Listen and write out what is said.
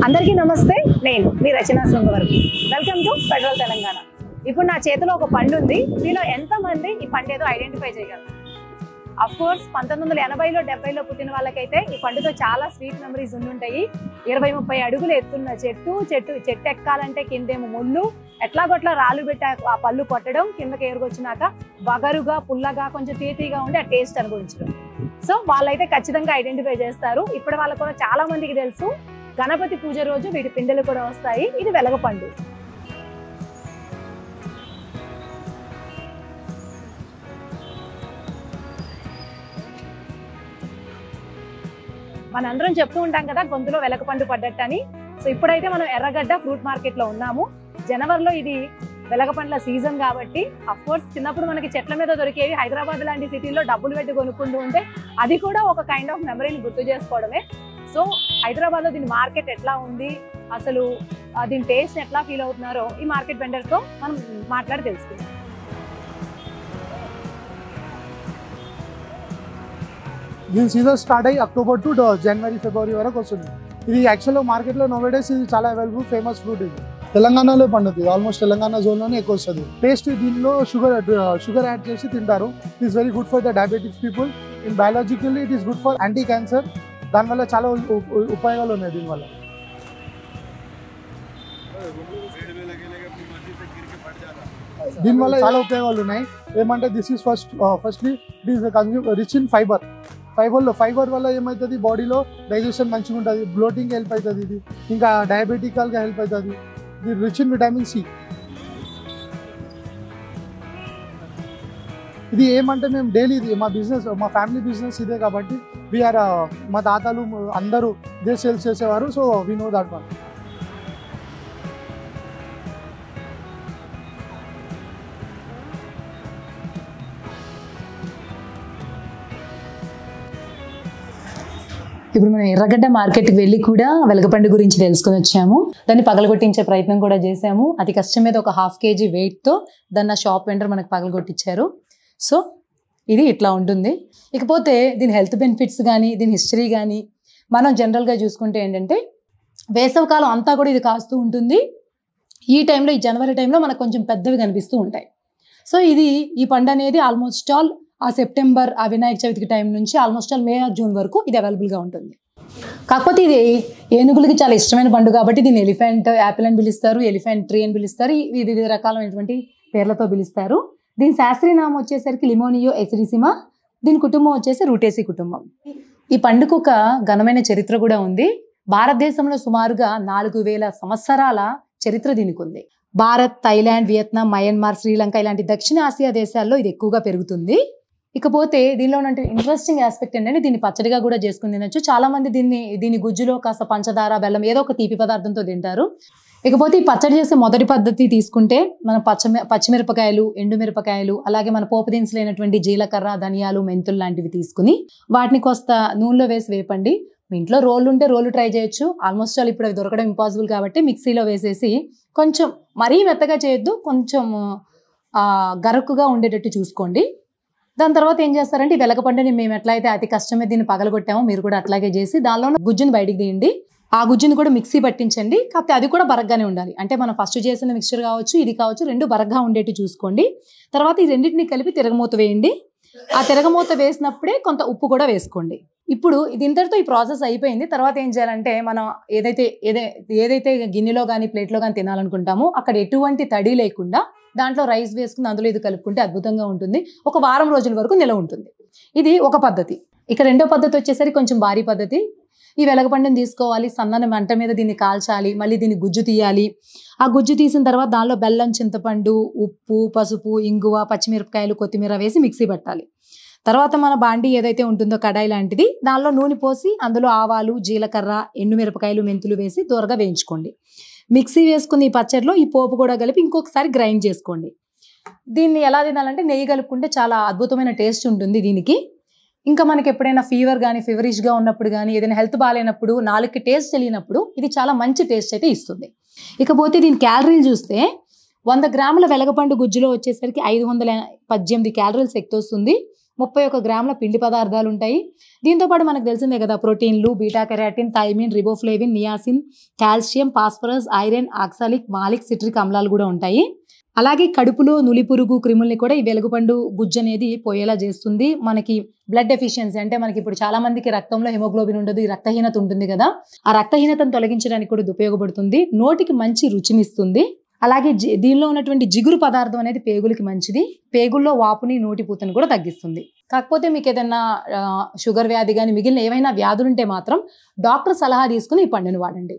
అందరికీ నమస్తే. నేను మీ Rachana Sungavarapu. Welcome to federal Telangana. ఇప్పుడు నా చేతిలో ఒక పండు ఉంది. మీలో ఎంతమంది ఈ పండు ఏదో ఐడెంటిఫై చేయగలరు? అఫ్ కోర్స్ 1980లో 70లో పుట్టిన వాళ్ళకైతే ఈ పండుతో చాలా స్వీట్ మెమరీస్ ఉండుంటాయి. 20-30 అడుగులు ఎత్తున్న చెట్టు ఎక్కాలంటే కిందేమో ముళ్ళు, ఎట్లాగొట్లా రాళ్ళు పెట్టి ఆ పళ్ళు కొట్టడం, కిందకి ఏరుకొచ్చినాక వగరుగా పుల్లగా కొంచెం తీపిగా ఉండి ఆ టేస్ట్ అనుభవించడం. సో వాళ్ళైతే ఖచ్చితంగా ఐడెంటిఫై చేస్తారు. ఇప్పుడు వాళ్ళకు కూడా చాలా మందికి తెలుసు, గణపతి పూజ రోజు వీటి పిందెలు కూడా వస్తాయి. ఇది వెలగపండు. మనందరం చెప్తూ ఉంటాం కదా గొంతులో వెలగపండు పడ్డట్టు అని. సో ఇప్పుడైతే మనం ఎర్రగడ్డ ఫ్రూట్ మార్కెట్ లో ఉన్నాము. జనవరిలో ఇది వెలగపండ్ల సీజన్ కాబట్టి అఫ్ కోర్స్ చిన్నప్పుడు మనకి చెట్ల మీద దొరికేవి. హైదరాబాద్ లాంటి సిటీలో డబ్బులు పెట్టి కొనుక్కుంటూ ఉంటే అది కూడా ఒక కైండ్ ఆఫ్ మెమరీని గుర్తు చేసుకోవడమే. సో హైదరాబాద్లో దీని మార్కెట్ ఎట్లా ఉంది, అసలు దీని టేస్ట్ ఎట్లా ఫీల్ అవుతున్నారో ఈ మార్కెట్ వెండర్తో మనం మాట్లాడి తెలుసుకుందాం. దీని సీజన్ స్టార్ట్ అయ్యి అక్టోబర్ టు జనవరి ఫిబ్రవరి వరకు వస్తుంది. ఇది యాక్చువల్గా మార్కెట్లో నోవేడేస్ ఇది చాలా అవైలబుల్ ఫేమస్ ఫ్రూట్. ఇది తెలంగాణలో పండుతుంది. ఆల్మోస్ట్ తెలంగాణ జోన్లోనే ఎక్కువ వస్తుంది. టేస్ట్ దీనిలో షుగర్ యాడ్ చేసి తింటారు. It is very good for the diabetics people. In biologically it is good for anti cancer. దానివల్ల చాలా ఉపయోగాలు ఉన్నాయి. దీనివల్ల చాలా ఉపయోగాలు ఉన్నాయి. ఏమంటే this is firstly it is rich in fibre వల్ల ఏమవుతుంది, బాడీలో డైజెషన్ మంచిగా ఉంటుంది, బ్లోటింగ్ హెల్ప్ అవుతుంది. ఇది ఇంకా డయాబెటికల్గా హెల్ప్ అవుతుంది. ఇది రిచ్ ఇన్ విటమిన్ సి. ఇది ఏమంటే మేము డైలీ ఇది మా ఫ్యామిలీ బిజినెస్ ఇదే కాబట్టి వీఆర్ మా తాతలు అందరూ ఇదే సేల్స్ చేసేవారు. So we know that one. ఇప్పుడు మనం ఎర్రగడ్డ మార్కెట్కి వెళ్ళి కూడా వెలగపండు గురించి తెలుసుకొని వచ్చాము. దాన్ని పగలగొట్టించే ప్రయత్నం కూడా చేసాము. అతి కష్టం మీద ఒక 1/2 kg వెయిట్తో దాన్ని షాప్ వెండర్ మనకు పగలగొట్టించారు. సో ఇది ఇట్లా ఉంటుంది. ఇకపోతే దీని హెల్త్ బెనిఫిట్స్ కానీ దీని హిస్టరీ కానీ మనం జనరల్గా చూసుకుంటే ఏంటంటే వేసవికాలం అంతా కూడా ఇది కాస్తూ ఉంటుంది. ఈ టైంలో ఈ జనవరి టైంలో మనకు కొంచెం పెద్దవి కనిపిస్తూ ఉంటాయి. సో ఈ పండు అనేది ఆల్మోస్ట్ ఆల్ ఆ సెప్టెంబర్ ఆ వినాయక చవితికి టైం నుంచి ఆల్మోస్ట్ ఆల్ మే జూన్ వరకు ఇది అవైలబుల్గా ఉంటుంది. కాకపోతే ఇది ఏనుగులకి చాలా ఇష్టమైన పండు కాబట్టి దీన్ని ఎలిఫెంట్ యాపిల్ అని పిలుస్తారు, ఎలిఫెంట్ ట్రీ అని పిలుస్తారు, వివిధ రకాలైనటువంటి పేర్లతో పిలుస్తారు. దీని శాస్త్రీయ నామం వచ్చేసరికి లిమోనియో ఎసిరిసిమా. దీని కుటుంబం వచ్చేసి రూటేసి కుటుంబం. ఈ పండుకు ఒక ఘనమైన చరిత్ర కూడా ఉంది. భారతదేశంలో సుమారుగా 4000 సంవత్సరాల చరిత్ర దీనికి ఉంది. Bharat, Thailand, Vietnam, Myanmar, Sri Lanka ఇలాంటి దక్షిణ ఆసియా దేశాల్లో ఇది ఎక్కువగా పెరుగుతుంది. ఇకపోతే దీనిలో ఉన్న ఇంట్రెస్టింగ్ ఆస్పెక్ట్ ఏంటంటే దీన్ని పచ్చడిగా కూడా చేసుకుని తినొచ్చు. చాలా మంది దీని గుజ్జులో కాస్త పంచదార, బెల్లం ఏదో ఒక తీపి పదార్థంతో తింటారు. ఇకపోతే ఈ పచ్చడి చేసే మొదటి పద్ధతి తీసుకుంటే మనం పచ్చిమిరపకాయలు, ఎండుమిరపకాయలు, అలాగే మన పోపు దినుసులు అయినటువంటి జీలకర్ర, ధనియాలు, మెంతులు లాంటివి తీసుకుని వాటిని కొస్త నూనెలో వేసి వేపండి. మీ ఇంట్లో రోళ్ళు ఉంటే రోలు ట్రై చేయొచ్చు. ఆల్మోస్ట్ ఆల్ ఇప్పుడు అవి దొరకడం ఇంపాసిబుల్ కాబట్టి మిక్సీలో వేసేసి కొంచెం మరీ మెత్తగా చేయొద్దు, కొంచెం గరుకుగా ఉండేటట్టు చూసుకోండి. దాని తర్వాత ఏం చేస్తారంటే ఈ వెలగపండుని మేము ఎట్లయితే అతి కష్టమే దీన్ని పగలగొట్టామో మీరు కూడా అట్లాగే చేసి దానిలో గుజ్జుని బయటికి తీయండి. ఆ గుజ్జుని కూడా మిక్సీ పట్టించండి. కాకపోతే అది కూడా బరగ్గానే ఉండాలి. అంటే మనం ఫస్ట్ చేసిన మిక్చర్ కావచ్చు, ఇది కావచ్చు, రెండు బరగ్గా ఉండేట్టు చూసుకోండి. తర్వాత ఈ రెండింటిని కలిపి తిరగమూత వేయండి. ఆ తిరగమూత వేసినప్పుడే కొంత ఉప్పు కూడా వేసుకోండి. ఇప్పుడు ఇది ఇంతటితో ఈ ప్రాసెస్ అయిపోయింది. తర్వాత ఏం చేయాలంటే మనం ఏదైతే గిన్నెలో కానీ ప్లేట్లో కానీ తినాలనుకుంటామో అక్కడ ఎటువంటి తడి లేకుండా దాంట్లో రైస్ వేసుకుని అందులో ఇది కలుపుకుంటే అద్భుతంగా ఉంటుంది. ఒక వారం రోజుల వరకు నిలవ ఉంటుంది. ఇది ఒక పద్ధతి. ఇక రెండో పద్ధతి వచ్చేసరికి కొంచెం భారీ పద్ధతి. ఈ వెలగపండుని తీసుకోవాలి, సన్నని మంట మీద దీన్ని కాల్చాలి, మళ్ళీ దీన్ని గుజ్జు తీయాలి. ఆ గుజ్జు తీసిన తర్వాత దానిలో బెల్లం, చింతపండు, ఉప్పు, పసుపు, ఇంగువ, పచ్చిమిరపకాయలు, కొత్తిమీర వేసి మిక్సీ పట్టాలి. తర్వాత మన బాండి ఏదైతే ఉంటుందో కడాయి లాంటిది, దానిలో నూనె పోసి అందులో ఆవాలు, జీలకర్ర, ఎండుమిరపకాయలు, మెంతులు వేసి దూరగా వేయించుకోండి. మిక్సీ వేసుకుని ఈ పచ్చడిలో ఈ పోపు కూడా కలిపి ఇంకొకసారి గ్రైండ్ చేసుకోండి. దీన్ని ఎలా తినాలంటే నెయ్యి కలుపుకుంటే చాలా అద్భుతమైన టేస్ట్ ఉంటుంది దీనికి. ఇంకా మనకి ఎప్పుడైనా ఫీవర్ కానీ ఫీవరిష్గా ఉన్నప్పుడు కానీ ఏదైనా హెల్త్ బాగాలేనప్పుడు నాలుగుకి టేస్ట్ తెలియనప్పుడు ఇది చాలా మంచి టేస్ట్ అయితే ఇస్తుంది. ఇకపోతే దీని క్యాలరీలు చూస్తే 100 గ్రాముల వెలగపండు గుజ్జులో వచ్చేసరికి 518 క్యాలరీలు శక్తి వస్తుంది. 31 గ్రాముల పిండి పదార్థాలు ఉంటాయి. దీంతో పాటు మనకు తెలిసిందే కదా, ప్రోటీన్లు, beta carotene, thiamine, riboflavin, niacin, calcium, phosphorus, iron, oxalic, malic, citric అమ్లాలు కూడా ఉంటాయి. అలాగే కడుపులో నులిపురుగు క్రిముల్ని కూడా ఈ వెలుగుపండు గుజ్జు అనేది పోయేలా చేస్తుంది. మనకి బ్లడ్ డెఫిషియన్సీ అంటే మనకి ఇప్పుడు చాలా మందికి రక్తంలో హిమోగ్లోబిన్ ఉండదు, ఈ రక్తహీనత ఉంటుంది కదా, ఆ రక్తహీనతను తొలగించడానికి కూడా ఇది ఉపయోగపడుతుంది. నోటికి మంచి రుచినిస్తుంది. అలాగే దీనిలో ఉన్నటువంటి జిగురు పదార్థం అనేది పేగులకి మంచిది. పేగుల్లో వాపుని, నోటిపూతను కూడా తగ్గిస్తుంది. కాకపోతే మీకు ఏదైనా షుగర్ వ్యాధి కానీ మిగిలిన ఏవైనా వ్యాధులు ఉంటే మాత్రం డాక్టర్ సలహా తీసుకుని ఈ పండుని వాడండి.